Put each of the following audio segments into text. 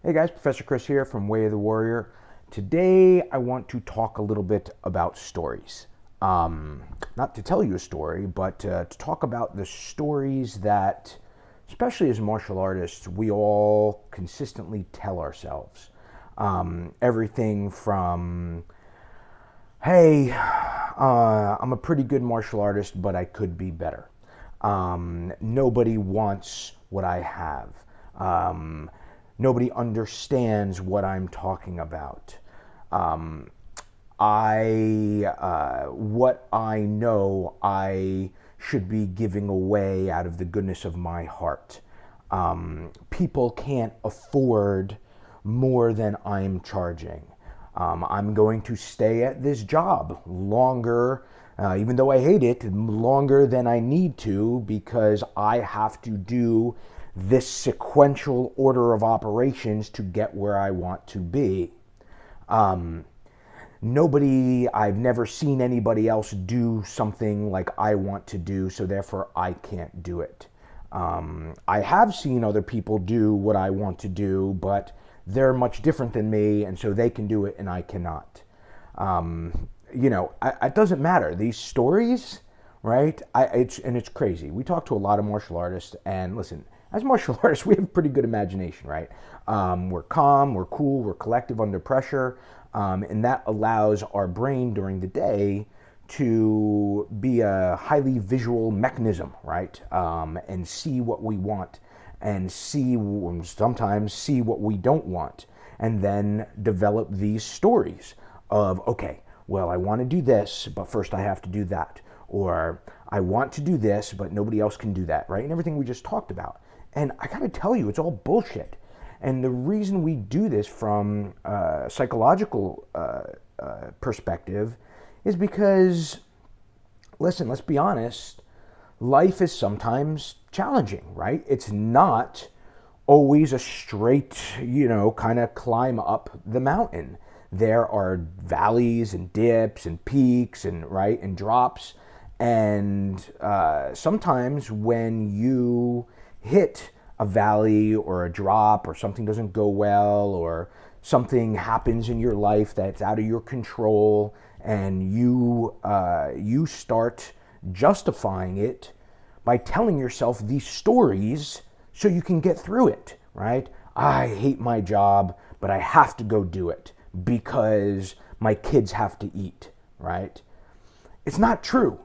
Hey guys, Professor Chris here from Way of the Warrior. Today I want to talk a little bit about stories. Not to tell you a story, but to talk about the stories that, especially as martial artists, we all consistently tell ourselves. Everything from, hey, I'm a pretty good martial artist, but I could be better. Nobody wants what I have. Nobody understands what I'm talking about. What I know, I should be giving away out of the goodness of my heart. People can't afford more than I'm charging. I'm going to stay at this job longer, even though I hate it, longer than I need to because I have to do this sequential order of operations to get where I want to be. I've never seen anybody else do something like I want to do, so therefore I can't do it. I have seen other people do what I want to do, but they're much different than me, and so they can do it and I cannot. It doesn't matter. These stories, right? It's crazy. We talk to a lot of martial artists, and listen, as martial artists, we have a pretty good imagination, right? We're calm, we're cool, we're collective under pressure, and that allows our brain during the day to be a highly visual mechanism, right? And see what we want and sometimes see what we don't want, and then develop these stories of, okay, well, I want to do this, but first I have to do that. Or I want to do this, but nobody else can do that, right? And everything we just talked about. And I got to tell you, it's all bullshit. And the reason we do this from a psychological perspective is because, listen, let's be honest, life is sometimes challenging, right? It's not always a straight, kind of climb up the mountain. There are valleys and dips and peaks and right and drops. And sometimes when you hit a valley or a drop or something doesn't go well or something happens in your life that's out of your control and you start justifying it by telling yourself these stories so you can get through it, right? I hate my job, but I have to go do it because my kids have to eat, right? It's not true,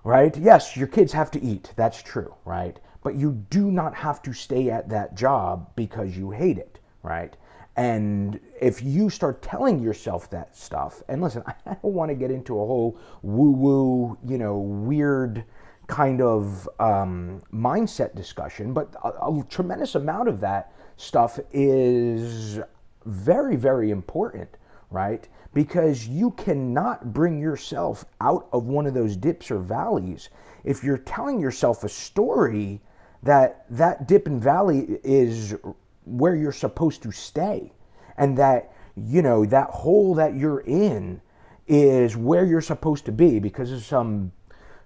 right? Yes, your kids have to eat. That's true, right? But you do not have to stay at that job because you hate it, right? And if you start telling yourself that stuff, and listen, I don't want to get into a whole woo-woo, weird kind of mindset discussion, but a tremendous amount of that stuff is very, very important, right? Because you cannot bring yourself out of one of those dips or valleys if you're telling yourself a story that dip and valley is where you're supposed to stay, and that that hole that you're in is where you're supposed to be because of some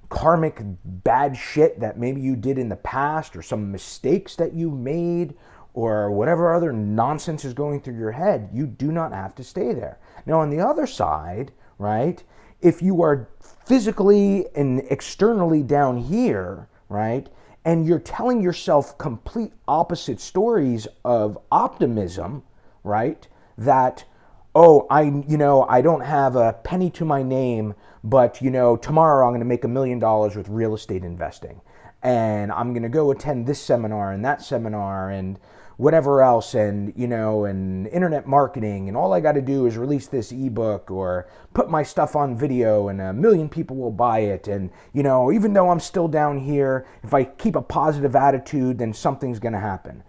karmic bad shit that maybe you did in the past or some mistakes that you made or whatever other nonsense is going through your head. You do not have to stay there. Now on the other side, right, if you are physically and externally down here, right, and you're telling yourself complete opposite stories of optimism, right, that, oh, I don't have a penny to my name, but tomorrow I'm going to make $1 million with real estate investing, and I'm going to go attend this seminar and that seminar and whatever else, and and internet marketing, and all I got to do is release this ebook or put my stuff on video and 1 million people will buy it, and even though I'm still down here, if I keep a positive attitude, then something's going to happen.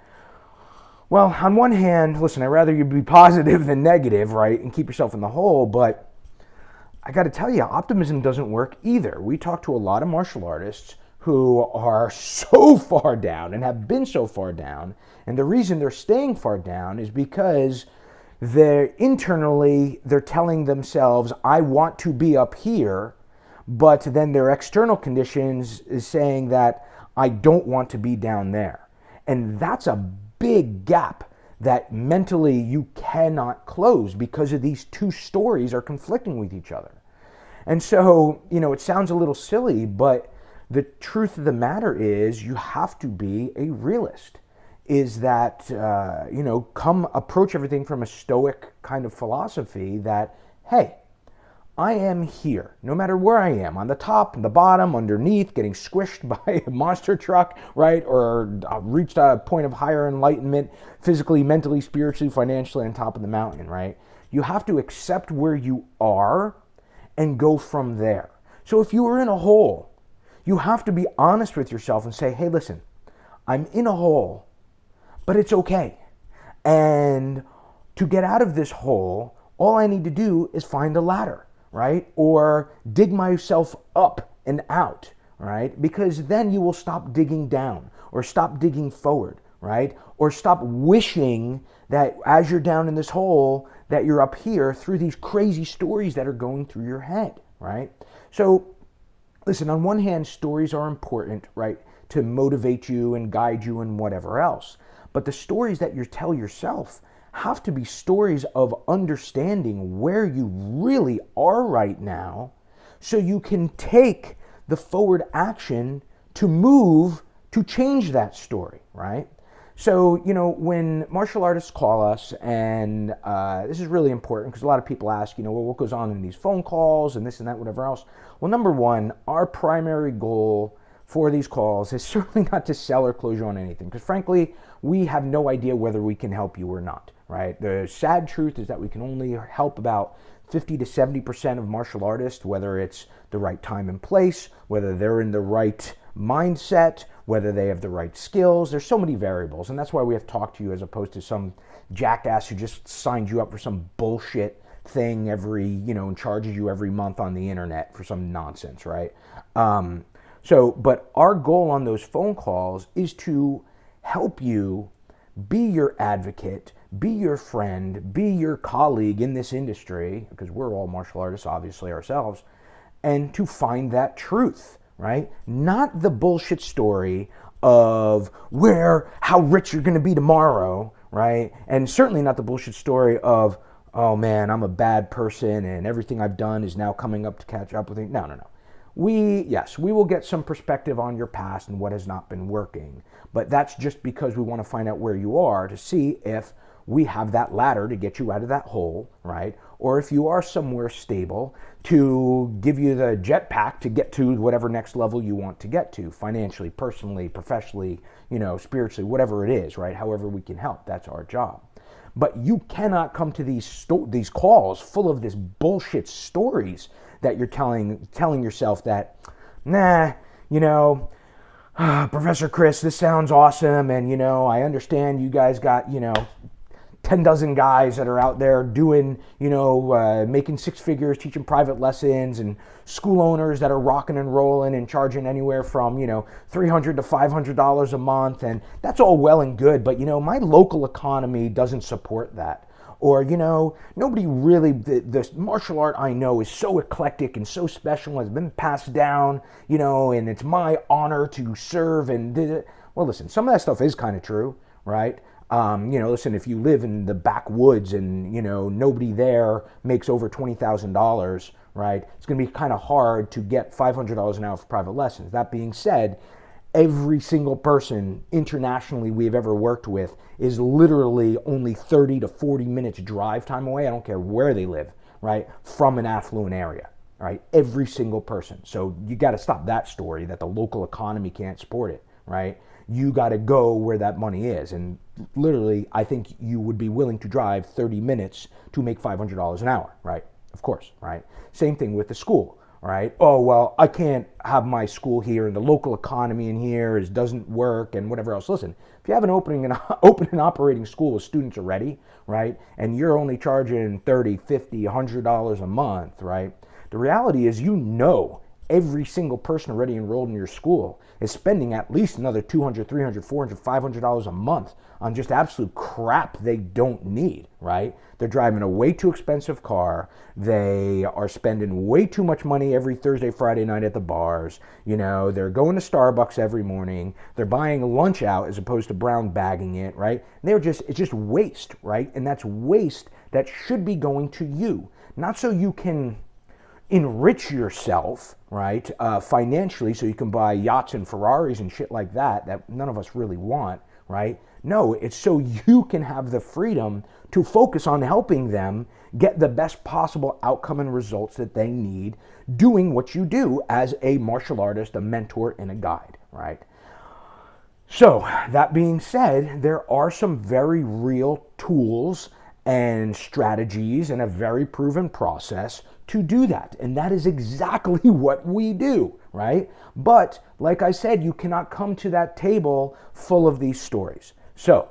Well, on one hand, listen, I'd rather you be positive than negative, right, and keep yourself in the hole, but I got to tell you, optimism doesn't work either. We talk to a lot of martial artists who are so far down and have been so far down, and the reason they're staying far down is because they're telling themselves, I want to be up here, but then their external conditions is saying that I don't want to be down there. And that's a big gap that mentally you cannot close because of these two stories are conflicting with each other. And so, it sounds a little silly, but the truth of the matter is you have to be a realist. Is that, come approach everything from a stoic kind of philosophy that, hey, I am here, no matter where I am, on the top, on the bottom, underneath, getting squished by a monster truck, right? Or reached a point of higher enlightenment, physically, mentally, spiritually, financially, on top of the mountain, right? You have to accept where you are and go from there. So if you are in a hole, you have to be honest with yourself and say, hey, listen, I'm in a hole, but it's okay. And to get out of this hole, all I need to do is find a ladder, right? Or dig myself up and out, right? Because then you will stop digging down or stop digging forward, right? Or stop wishing that as you're down in this hole that you're up here through these crazy stories that are going through your head, right? So listen, on one hand, stories are important, right? To motivate you and guide you and whatever else. But the stories that you tell yourself have to be stories of understanding where you really are right now so you can take the forward action to move to change that story, right? So, when martial artists call us, and this is really important because a lot of people ask, well, what goes on in these phone calls and this and that, whatever else. Well, number one, our primary goal for these calls is certainly not to sell or close you on anything because frankly, we have no idea whether we can help you or not, right? The sad truth is that we can only help about 50 to 70% of martial artists, whether it's the right time and place, whether they're in the right mindset, whether they have the right skills. There's so many variables, and that's why we have to talk to you as opposed to some jackass who just signed you up for some bullshit thing and charges you every month on the internet for some nonsense, right? But our goal on those phone calls is to help you be your advocate, be your friend, be your colleague in this industry, because we're all martial artists, obviously, ourselves, and to find that truth, right? Not the bullshit story of how rich you're going to be tomorrow, right? And certainly not the bullshit story of, oh man, I'm a bad person and everything I've done is now coming up to catch up with me. No. We will get some perspective on your past and what has not been working, but that's just because we want to find out where you are to see if we have that ladder to get you out of that hole, right? Or if you are somewhere stable to give you the jetpack to get to whatever next level you want to get to, financially, personally, professionally, spiritually, whatever it is, right? However we can help, that's our job. But you cannot come to these calls full of this bullshit stories that you're telling yourself that, Professor Chris, this sounds awesome, and I understand you guys got 10 dozen guys that are out there doing, making six figures, teaching private lessons, and school owners that are rocking and rolling and charging anywhere from, $300 to $500 a month. And that's all well and good, but, my local economy doesn't support that. Or, nobody really, the martial art I know is so eclectic and so special, has been passed down, and it's my honor to serve. And, well, listen, some of that stuff is kind of true, right? Listen, if you live in the backwoods and, nobody there makes over $20,000, right, it's going to be kind of hard to get $500 an hour for private lessons. That being said, every single person internationally we've ever worked with is literally only 30 to 40 minutes drive time away. I don't care where they live, right, from an affluent area, right? Every single person. So you got to stop that story that the local economy can't support it, right? You got to go where that money is. And literally, I think you would be willing to drive 30 minutes to make $500 an hour, right? Of course, right? Same thing with the school, right? Oh, well, I can't have my school here and the local economy in here doesn't work and whatever else. Listen, if you have an open and operating school with students already, right, and you're only charging $30, $50, $100 a month, right, the reality is every single person already enrolled in your school is spending at least another $200, $300, $400, $500 a month on just absolute crap they don't need, right? They're driving a way too expensive car. They are spending way too much money every Thursday, Friday night at the bars. You know, they're going to Starbucks every morning. They're buying lunch out as opposed to brown bagging it, right? It's just waste, right? And that's waste that should be going to you, not so you can enrich yourself, right, financially, so you can buy yachts and Ferraris and shit like that none of us really want, right? No, it's so you can have the freedom to focus on helping them get the best possible outcome and results that they need doing what you do as a martial artist, a mentor, and a guide, right? So, that being said, there are some very real tools and strategies and a very proven process to do that. And that is exactly what we do, right? But like I said, you cannot come to that table full of these stories. So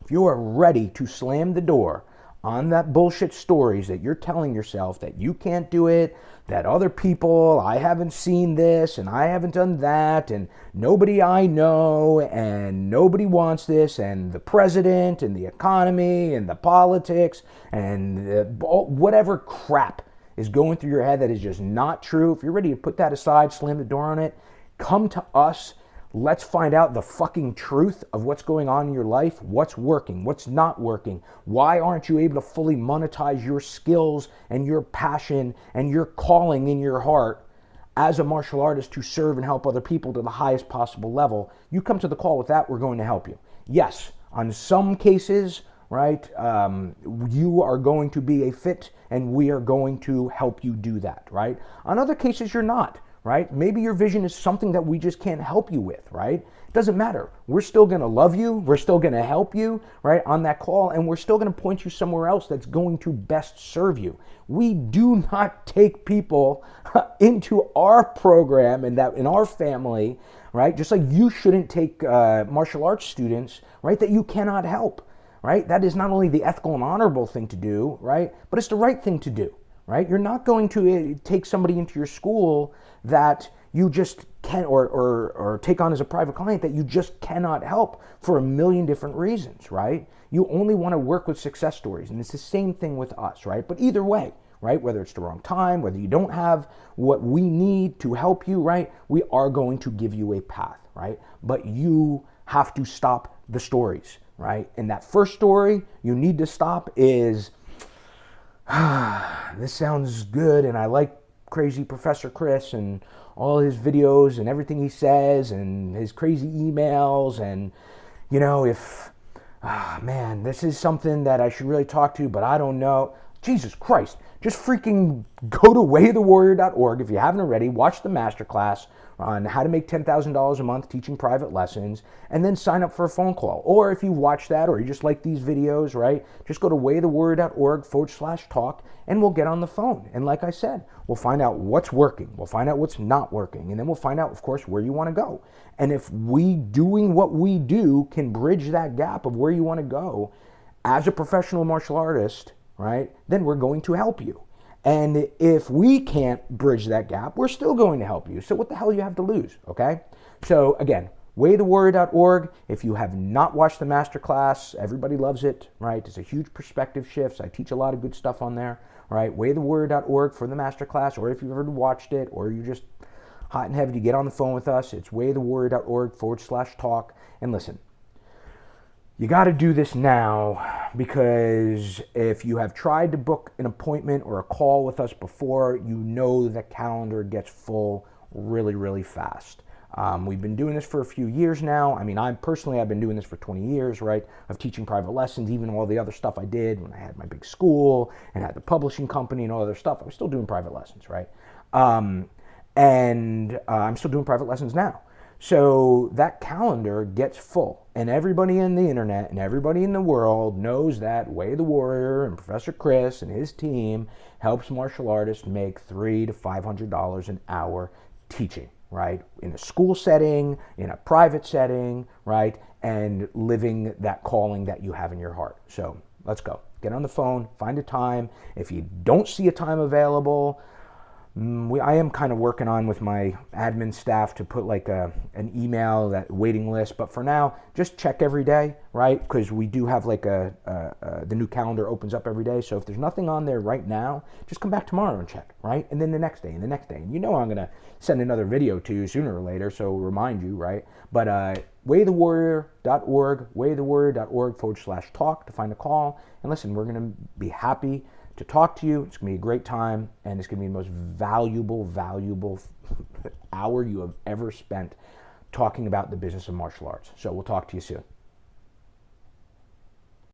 if you are ready to slam the door on that bullshit stories that you're telling yourself that you can't do it, that other people, I haven't seen this and I haven't done that, and nobody I know and nobody wants this, and the president and the economy and the politics and whatever crap is going through your head that is just not true, if you're ready to put that aside, slam the door on it, come to us. Let's find out the fucking truth of what's going on in your life, what's working, what's not working. Why aren't you able to fully monetize your skills and your passion and your calling in your heart as a martial artist to serve and help other people to the highest possible level? You come to the call with that, we're going to help you. Yes, on some cases, right, you are going to be a fit and we are going to help you do that, right? On other cases, you're not. Right? Maybe your vision is something that we just can't help you with, right? It doesn't matter. We're still going to love you. We're still going to help you, right, on that call, and we're still going to point you somewhere else that's going to best serve you. We do not take people into our program and that in our family, right? Just like you shouldn't take martial arts students, right, that you cannot help, right? That is not only the ethical and honorable thing to do, right, but it's the right thing to do. Right? You're not going to take somebody into your school that you just can't, or take on as a private client that you just cannot help for a million different reasons, right? You only want to work with success stories, and it's the same thing with us, right? But either way, right, whether it's the wrong time, whether you don't have what we need to help you, right, we are going to give you a path, right? But you have to stop the stories, right? And that first story you need to stop is, this sounds good, and I like crazy Professor Chris and all his videos and everything he says and his crazy emails, and you know, if man, this is something that I should really talk to, but I don't know. Jesus Christ, just freaking go to WayOfTheWarrior.org if you haven't already. Watch the Masterclass on how to make $10,000 a month teaching private lessons, and then sign up for a phone call. Or if you watch that, or you just like these videos, right, just go to WayOfTheWarrior.org/talk, and we'll get on the phone. And like I said, we'll find out what's working, we'll find out what's not working, and then we'll find out, of course, where you want to go. And if we doing what we do can bridge that gap of where you want to go as a professional martial artist, right, then we're going to help you. And if we can't bridge that gap, we're still going to help you. So what the hell you have to lose, okay? So again, WayOfTheWarrior.org. If you have not watched the Masterclass, everybody loves it, right? It's a huge perspective shift. I teach a lot of good stuff on there, right? WayOfTheWarrior.org for the Masterclass, or if you've ever watched it, or you're just hot and heavy to get on the phone with us, it's WayOfTheWarrior.org/talk. And listen, you got to do this now, because if you have tried to book an appointment or a call with us before, you know the calendar gets full really, really fast. We've been doing this for a few years now. I mean, I've been doing this for 20 years, right, of teaching private lessons, even all the other stuff I did when I had my big school and had the publishing company and all other stuff. I was still doing private lessons, right? I'm still doing private lessons now. So that calendar gets full, and everybody in the internet and everybody in the world knows that Way of the Warrior and Professor Chris and his team helps martial artists make $300 to $500 an hour teaching, right? In a school setting, in a private setting, right? And living that calling that you have in your heart. So let's go. Get on the phone, find a time. If you don't see a time available, I am kind of working on with my admin staff to put like an email, that waiting list. But for now, just check every day, right? Because we do have like the new calendar opens up every day. So if there's nothing on there right now, just come back tomorrow and check, right? And then the next day and the next day. And you know I'm going to send another video to you sooner or later, so remind you, right? But WayOfTheWarrior.org, WayOfTheWarrior.org/talk to find a call. And listen, we're going to be happy to talk to you. It's going to be a great time, and it's going to be the most valuable hour you have ever spent talking about the business of martial arts. So we'll talk to you soon.